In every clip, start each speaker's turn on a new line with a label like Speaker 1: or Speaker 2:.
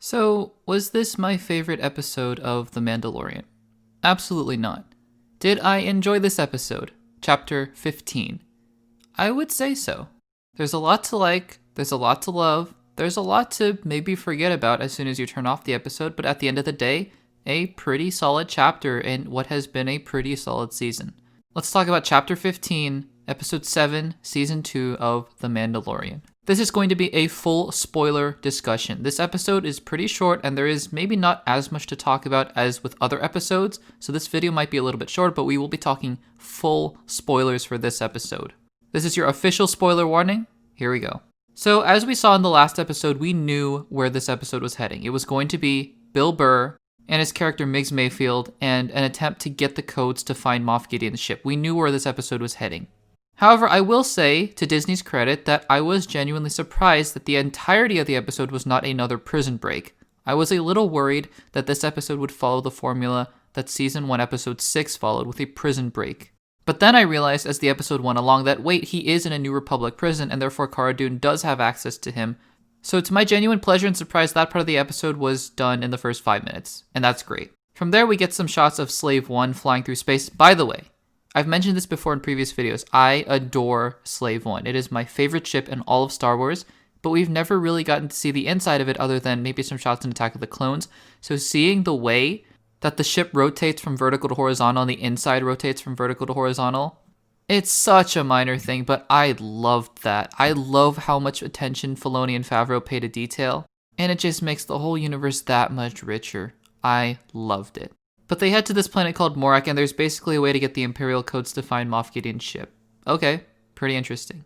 Speaker 1: So, was this my favorite episode of The Mandalorian? Absolutely not. Did I enjoy this episode? Chapter 15. I would say so. There's a lot to like, there's a lot to love, there's a lot to maybe forget about as soon as you turn off the episode, but at the end of the day, a pretty solid chapter in what has been a pretty solid season. Let's talk about Chapter 15, Episode 7, Season 2 of The Mandalorian. This is going to be a full spoiler discussion. This episode is pretty short and there is maybe not as much to talk about as with other episodes, so this video might be a little bit short, but we will be talking full spoilers for this episode. This is your official spoiler warning. Here we go. So as we saw in the last episode, we knew where this episode was heading. It was going to be Bill Burr and his character Migs Mayfield and an attempt to get the codes to find Moff Gideon's ship. We knew where this episode was heading. However, I will say, to Disney's credit, that I was genuinely surprised that the entirety of the episode was not another prison break. I was a little worried that this episode would follow the formula that Season 1 Episode 6 followed, with a prison break. But then I realized as the episode went along that, wait, he is in a New Republic prison, and therefore Cara Dune does have access to him. So to my genuine pleasure and surprise, that part of the episode was done in the first 5 minutes, and that's great. From there, we get some shots of Slave 1 flying through space. By the way, I've mentioned this before in previous videos. I adore Slave 1. It is my favorite ship in all of Star Wars, but we've never really gotten to see the inside of it other than maybe some shots in Attack of the Clones. So seeing the way that the ship rotates from vertical to horizontal and the inside rotates from vertical to horizontal, it's such a minor thing, but I loved that. I love how much attention Filoni and Favreau pay to detail, and it just makes the whole universe that much richer. I loved it. But they head to this planet called Morak, and there's basically a way to get the Imperial codes to find Moff Gideon's ship. Okay, pretty interesting.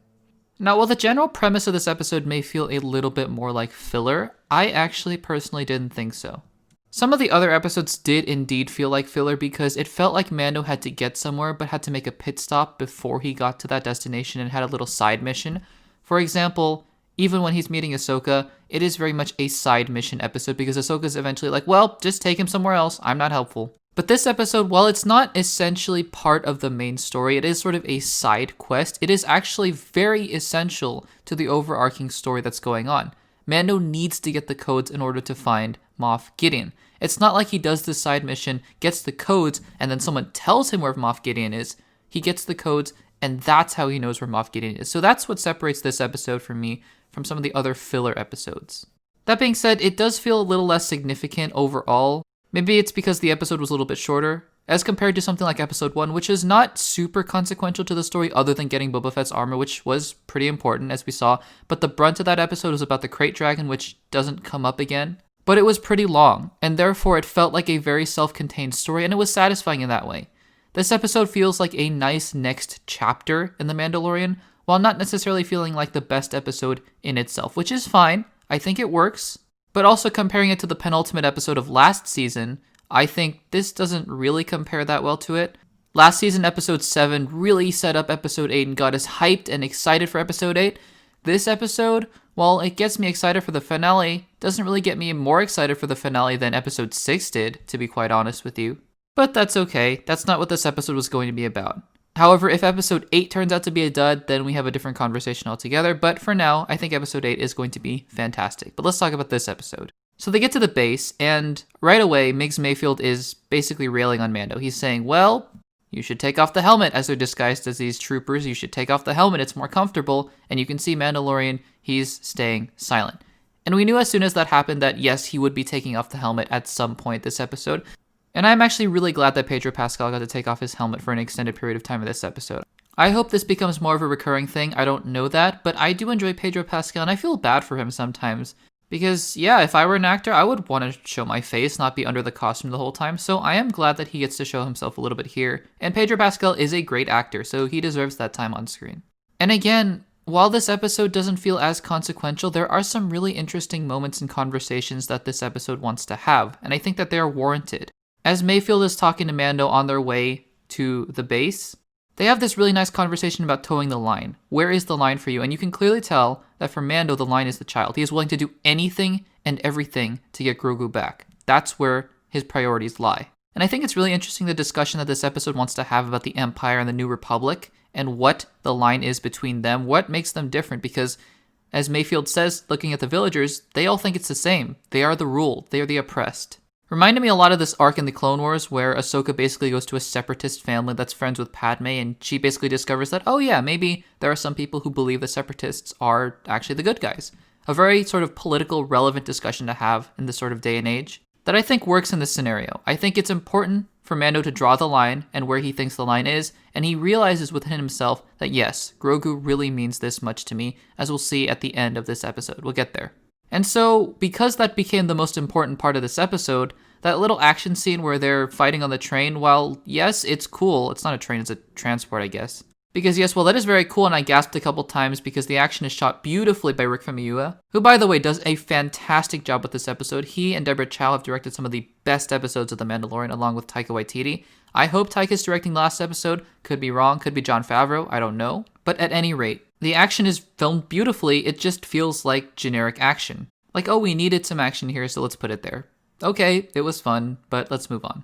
Speaker 1: Now, while the general premise of this episode may feel a little bit more like filler, I actually personally didn't think so. Some of the other episodes did indeed feel like filler because it felt like Mando had to get somewhere but had to make a pit stop before he got to that destination and had a little side mission. For example, even when he's meeting Ahsoka, it is very much a side mission episode because Ahsoka's eventually like, well, just take him somewhere else. I'm not helpful. But this episode, while it's not essentially part of the main story, it is sort of a side quest. It is actually very essential to the overarching story that's going on. Mando needs to get the codes in order to find Moff Gideon. It's not like he does this side mission, gets the codes, and then someone tells him where Moff Gideon is. He gets the codes, and that's how he knows where Moff Gideon is. So that's what separates this episode for me from some of the other filler episodes. That being said, it does feel a little less significant overall. Maybe it's because the episode was a little bit shorter, as compared to something like Episode 1, which is not super consequential to the story other than getting Boba Fett's armor, which was pretty important, as we saw. But the brunt of that episode was about the Krayt Dragon, which doesn't come up again. But it was pretty long, and therefore it felt like a very self-contained story, and it was satisfying in that way. This episode feels like a nice next chapter in The Mandalorian, while not necessarily feeling like the best episode in itself, which is fine. I think it works. But also comparing it to the penultimate episode of last season, I think this doesn't really compare that well to it. Last season, Episode 7 really set up Episode 8 and got us hyped and excited for Episode 8. This episode, while it gets me excited for the finale, doesn't really get me more excited for the finale than Episode 6 did, to be quite honest with you. But that's okay. That's not what this episode was going to be about. However, if Episode 8 turns out to be a dud, then we have a different conversation altogether. But for now, I think Episode 8 is going to be fantastic. But let's talk about this episode. So they get to the base, and right away, Migs Mayfield is basically railing on Mando. He's saying, well, you should take off the helmet, as they're disguised as these troopers. You should take off the helmet. It's more comfortable. And you can see Mandalorian, he's staying silent. And we knew as soon as that happened that, yes, he would be taking off the helmet at some point this episode. And I'm actually really glad that Pedro Pascal got to take off his helmet for an extended period of time in this episode. I hope this becomes more of a recurring thing. I don't know that, but I do enjoy Pedro Pascal, and I feel bad for him sometimes. Because, yeah, if I were an actor, I would want to show my face, not be under the costume the whole time. So I am glad that he gets to show himself a little bit here. And Pedro Pascal is a great actor, so he deserves that time on screen. And again, while this episode doesn't feel as consequential, there are some really interesting moments and conversations that this episode wants to have, and I think that they are warranted. As Mayfield is talking to Mando on their way to the base, they have this really nice conversation about towing the line. Where is the line for you? And you can clearly tell that for Mando, the line is the child. He is willing to do anything and everything to get Grogu back. That's where his priorities lie. And I think it's really interesting the discussion that this episode wants to have about the Empire and the New Republic and what the line is between them, what makes them different, because as Mayfield says, looking at the villagers, they all think it's the same. They are the ruled. They are the oppressed. Reminded me a lot of this arc in the Clone Wars where Ahsoka basically goes to a separatist family that's friends with Padme, and she basically discovers that, oh yeah, maybe there are some people who believe the separatists are actually the good guys. A very sort of political, relevant discussion to have in this sort of day and age that I think works in this scenario. I think it's important for Mando to draw the line and where he thinks the line is, and he realizes within himself that yes, Grogu really means this much to me, as we'll see at the end of this episode. We'll get there. And so, because that became the most important part of this episode, that little action scene where they're fighting on the train, while yes, it's cool, it's not a train, it's a transport, I guess. Because yes, well, that is very cool, and I gasped a couple times because the action is shot beautifully by Rick Famuyiwa, who, by the way, does a fantastic job with this episode. He and Deborah Chow have directed some of the best episodes of The Mandalorian, along with Taika Waititi. I hope Taika's directing the last episode. Could be wrong, could be Jon Favreau, I don't know. But at any rate, the action is filmed beautifully, it just feels like generic action. Like, oh, we needed some action here, so let's put it there. Okay, it was fun, but let's move on.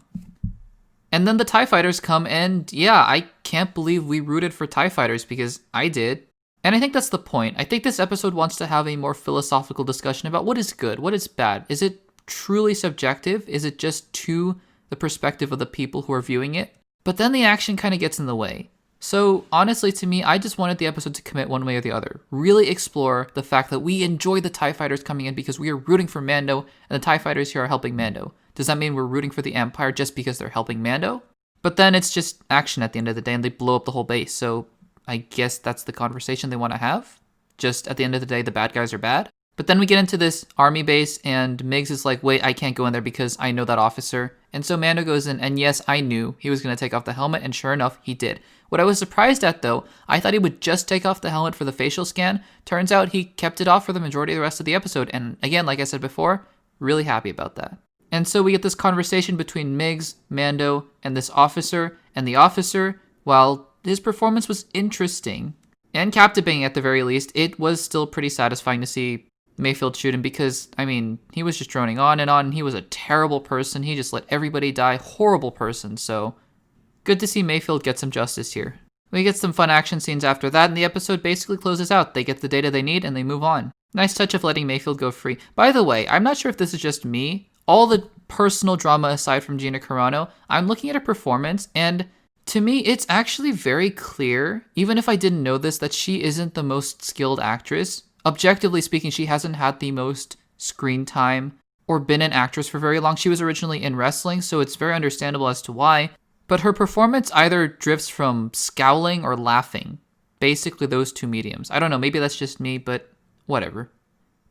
Speaker 1: And then the TIE Fighters come, and yeah, I can't believe we rooted for TIE Fighters because I did. And I think that's the point. I think this episode wants to have a more philosophical discussion about what is good, what is bad. Is it truly subjective? Is it just to the perspective of the people who are viewing it? But then the action kind of gets in the way. So honestly, to me, I just wanted the episode to commit one way or the other. Really explore the fact that we enjoy the TIE Fighters coming in because we are rooting for Mando, and the TIE Fighters here are helping Mando. Does that mean we're rooting for the Empire just because they're helping Mando? But then it's just action at the end of the day, and they blow up the whole base, so I guess that's the conversation they want to have? Just at the end of the day, the bad guys are bad? But then we get into this army base, and Miggs is like, wait, I can't go in there because I know that officer. And so Mando goes in, and yes, I knew he was going to take off the helmet, and sure enough, he did. What I was surprised at, though, I thought he would just take off the helmet for the facial scan. Turns out he kept it off for the majority of the rest of the episode, and again, like I said before, really happy about that. And so we get this conversation between Miggs, Mando, and this officer, and the officer, while his performance was interesting and captivating at the very least, it was still pretty satisfying to see Mayfield shoot him because, I mean, he was just droning on, and he was a terrible person. He just let everybody die. Horrible person, so good to see Mayfield get some justice here. We get some fun action scenes after that, and the episode basically closes out. They get the data they need, and they move on. Nice touch of letting Mayfield go free. By the way, I'm not sure if this is just me. All the personal drama aside from Gina Carano, I'm looking at her performance, and to me, it's actually very clear, even if I didn't know this, that she isn't the most skilled actress. Objectively speaking, she hasn't had the most screen time or been an actress for very long. She was originally in wrestling, so it's very understandable as to why. But her performance either drifts from scowling or laughing. Basically those two mediums. I don't know, maybe that's just me, but whatever.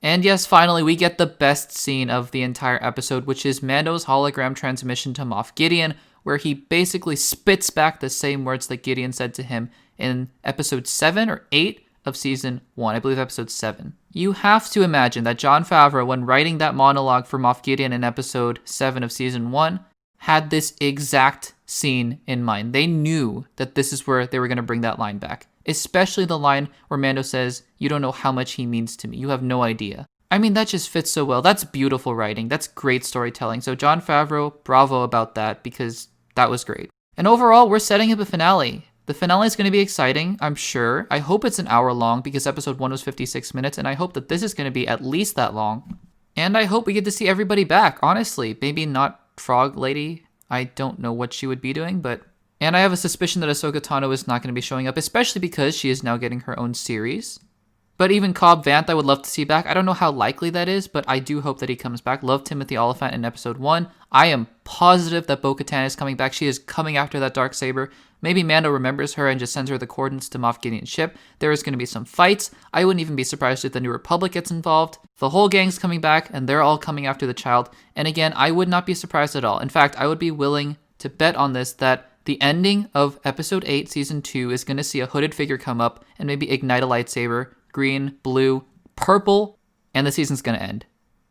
Speaker 1: And yes, finally, we get the best scene of the entire episode, which is Mando's hologram transmission to Moff Gideon, where he basically spits back the same words that Gideon said to him in episode 7 or 8 of season 1, I believe episode 7. You have to imagine that Jon Favreau, when writing that monologue for Moff Gideon in episode 7 of season 1, had this exact scene in mind. They knew that this is where they were going to bring that line back. Especially the line where Mando says, "You don't know how much he means to me. You have no idea." I mean, that just fits so well. That's beautiful writing. That's great storytelling. So Jon Favreau, bravo about that, because that was great. And overall, we're setting up a finale. The finale is going to be exciting, I'm sure. I hope it's an hour long because episode 1 was 56 minutes, and I hope that this is going to be at least that long. And I hope we get to see everybody back, honestly. Maybe not Frog Lady. I don't know what she would be doing, but... And I have a suspicion that Ahsoka Tano is not going to be showing up, especially because she is now getting her own series. But even Cobb Vanth I would love to see back. I don't know how likely that is, but I do hope that he comes back. Love Timothy Olyphant in episode 1. I am positive that Bo-Katan is coming back. She is coming after that Darksaber. Maybe Mando remembers her and just sends her the coordinates to Moff Gideon's ship. There is going to be some fights. I wouldn't even be surprised if the New Republic gets involved. The whole gang's coming back, and they're all coming after the child. And again, I would not be surprised at all. In fact, I would be willing to bet on this that the ending of episode 8, season 2 is going to see a hooded figure come up and maybe ignite a lightsaber. Green, blue, purple, and the season's going to end.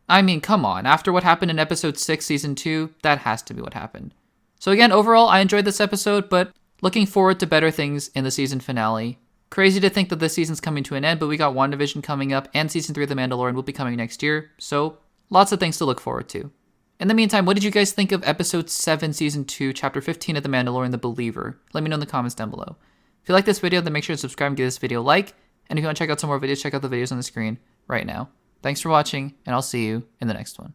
Speaker 1: I mean, come on. After what happened in episode 6, season 2, that has to be what happened. So again, overall, I enjoyed this episode, but looking forward to better things in the season finale. Crazy to think that this season's coming to an end, but we got WandaVision coming up, and season 3 of The Mandalorian will be coming next year, so lots of things to look forward to. In the meantime, what did you guys think of episode 7, season 2, chapter 15 of The Mandalorian, The Believer? Let me know in the comments down below. If you like this video, then make sure to subscribe and give this video a like. And if you want to check out some more videos, check out the videos on the screen right now. Thanks for watching, and I'll see you in the next one.